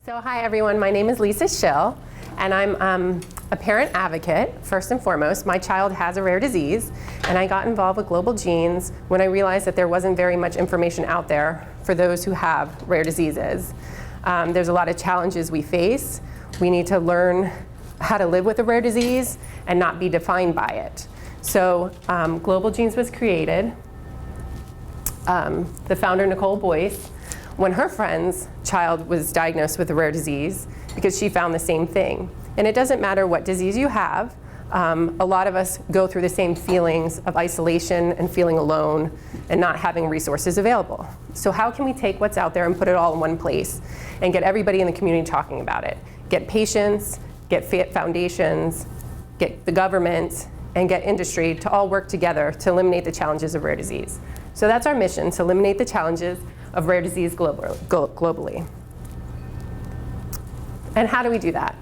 So hi everyone, my name is Lisa Schill, and I'm a parent advocate, first and foremost. My child has a rare disease, and I got involved with Global Genes when I realized that there wasn't very much information out there for those who have rare diseases. There's a lot of challenges we face. We need to learn how to live with a rare disease and not be defined by it. So Global Genes was created. The founder, Nicole Boyce, when her friend's child was diagnosed with a rare disease, because she found the same thing. And it doesn't matter what disease you have. A lot of us go through the same feelings of isolation and feeling alone and not having resources available. So how can we take what's out there and put it all in one place and get everybody in the community talking about it? Get patients, get foundations, get the government, and get industry to all work together to eliminate the challenges of rare disease. So that's our mission, to eliminate the challenges of rare disease globally. And how do we do that?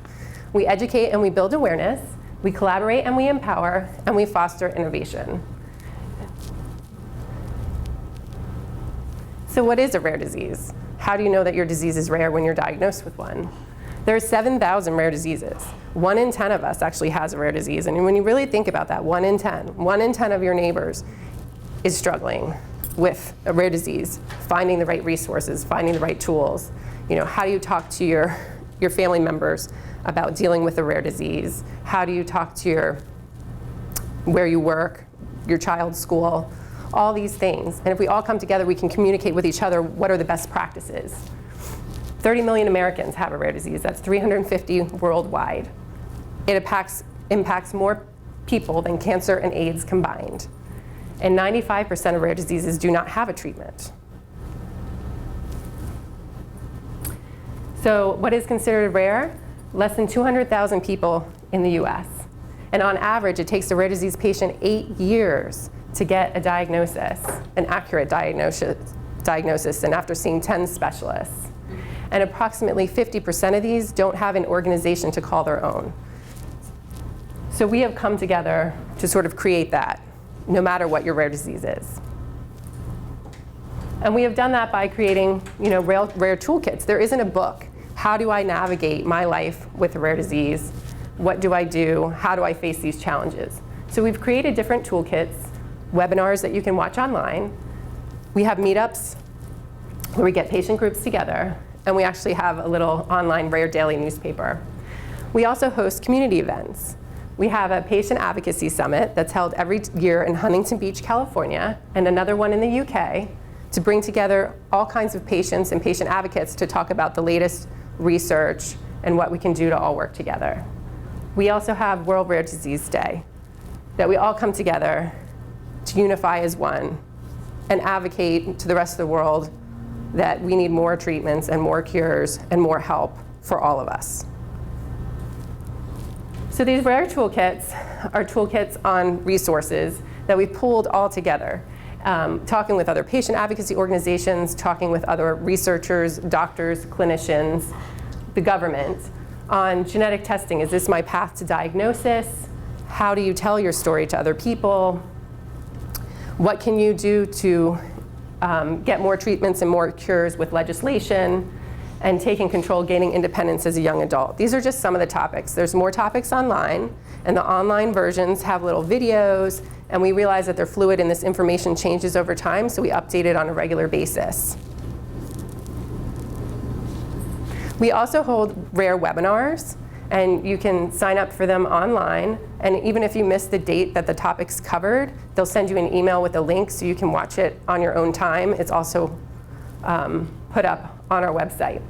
We educate and we build awareness, we collaborate and we empower, and we foster innovation. So what is a rare disease? How do you know that your disease is rare when you're diagnosed with one? There are 7,000 rare diseases. 1 in 10 of us actually has a rare disease. And when you really think about that, 1 in 10 of your neighbors is struggling with a rare disease, finding the right resources, finding the right tools. You know, how do you talk to your family members about dealing with a rare disease? How do you talk to where you work, your child's school, all these things. And if we all come together, we can communicate with each other what are the best practices. 30 million Americans have a rare disease. That's 350 worldwide. It impacts more people than cancer and AIDS combined. And 95% of rare diseases do not have a treatment. So what is considered rare? Less than 200,000 people in the US. And on average, it takes a rare disease patient 8 years to get a diagnosis, an accurate diagnosis, and after seeing 10 specialists. And approximately 50% of these don't have an organization to call their own. So we have come together to sort of create that, no matter what your rare disease is. And we have done that by creating, rare toolkits. There isn't a book. How do I navigate my life with a rare disease? What do I do? How do I face these challenges? So we've created different toolkits, webinars that you can watch online. We have meetups where we get patient groups together, and we actually have a little online rare daily newspaper. We also host community events. We have a patient advocacy summit that's held every year in Huntington Beach, California, and another one in the UK, to bring together all kinds of patients and patient advocates to talk about the latest research and what we can do to all work together. We also have World Rare Disease Day, that we all come together to unify as one and advocate to the rest of the world that we need more treatments and more cures and more help for all of us. So these rare toolkits are toolkits on resources that we've pulled all together, talking with other patient advocacy organizations, talking with other researchers, doctors, clinicians, the government, on genetic testing. Is this my path to diagnosis? How do you tell your story to other people? What can you do to get more treatments and more cures with legislation? And taking control, gaining independence as a young adult. These are just some of the topics. There's more topics online, and the online versions have little videos, and we realize that they're fluid and this information changes over time, so we update it on a regular basis. We also hold rare webinars, and you can sign up for them online, and even if you miss the date that the topic's covered, they'll send you an email with a link so you can watch it on your own time. It's also put up on our website.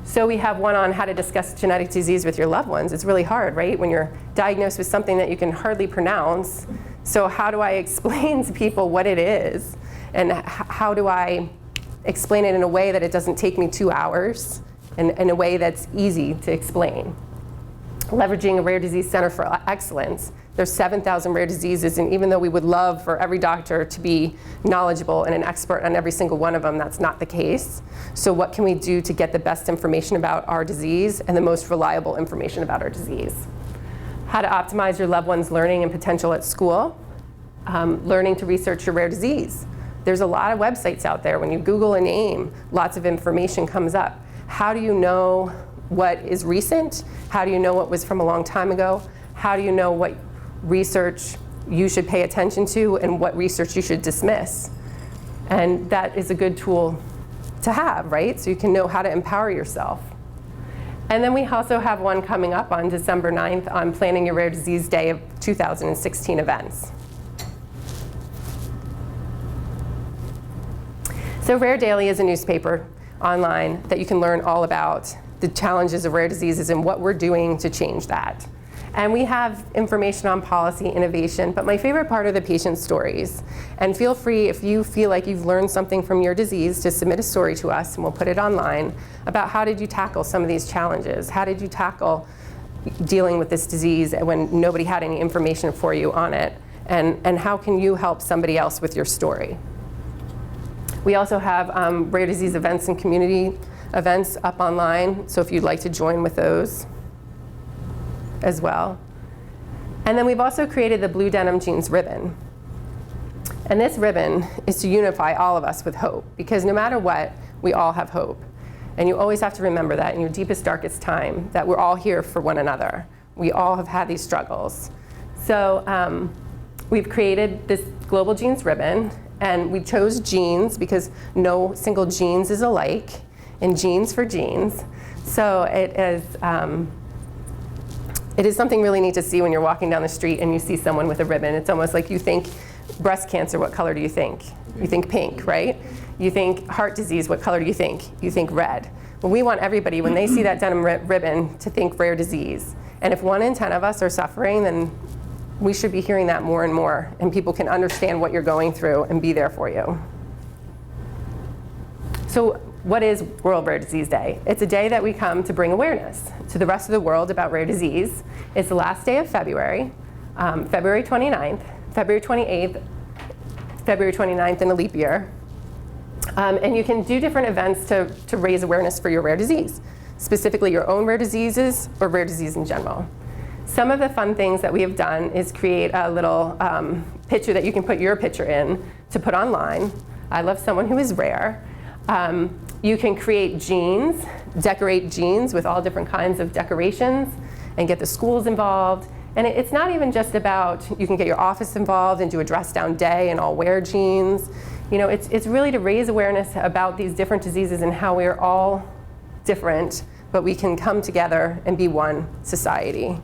So we have one on how to discuss genetic disease with your loved ones. It's really hard, right? When you're diagnosed with something that you can hardly pronounce. So how do I explain to people what it is? And how do I explain it in a way that it doesn't take me 2 hours, and in a way that's easy to explain? Leveraging a rare disease center for excellence. There's 7,000 rare diseases, and even though we would love for every doctor to be knowledgeable and an expert on every single one of them, that's not the case. So what can we do to get the best information about our disease and the most reliable information about our disease? How to optimize your loved one's learning and potential at school. Learning to research your rare disease. There's a lot of websites out there. When you Google a name, lots of information comes up. How do you know what is recent? How do you know what was from a long time ago? How do you know what research you should pay attention to and what research you should dismiss? And that is a good tool to have, right? So you can know how to empower yourself. And then we also have one coming up on December 9th on Planning Your Rare Disease Day of 2016 events. So Rare Daily is a newspaper online that you can learn all about the challenges of rare diseases and what we're doing to change that. And we have information on policy, innovation, but my favorite part are the patient stories. And feel free, if you feel like you've learned something from your disease, to submit a story to us, and we'll put it online, about how did you tackle some of these challenges? How did you tackle dealing with this disease when nobody had any information for you on it? And how can you help somebody else with your story? We also have rare disease events and community events up online, so if you'd like to join with those as well. And then we've also created the Blue Denim Jeans ribbon. And this ribbon is to unify all of us with hope, because no matter what, we all have hope. And you always have to remember that in your deepest, darkest time, that we're all here for one another. We all have had these struggles. So we've created this global jeans ribbon, and we chose jeans because no single jeans is alike, and jeans for jeans. So it is something really neat to see when you're walking down the street and you see someone with a ribbon. It's almost like you think breast cancer, what color do you think? You think pink, right? You think heart disease, what color do you think? You think red. Well, we want everybody, when they see that denim ribbon, to think rare disease. And if 1 in 10 of us are suffering, then we should be hearing that more and more, and people can understand what you're going through and be there for you. So what is World Rare Disease Day? It's a day that we come to bring awareness to the rest of the world about rare disease. It's the last day of February, February 29th, February 28th, February 29th in a leap year. And you can do different events to raise awareness for your rare disease, specifically your own rare diseases or rare disease in general. Some of the fun things that we have done is create a little picture that you can put your picture in to put online. I love someone who is rare. You can create jeans, decorate jeans with all different kinds of decorations, and get the schools involved. And it's not even just about, you can get your office involved and do a dress down day and all wear jeans. You know, it's really to raise awareness about these different diseases and how we're all different, but we can come together and be one society.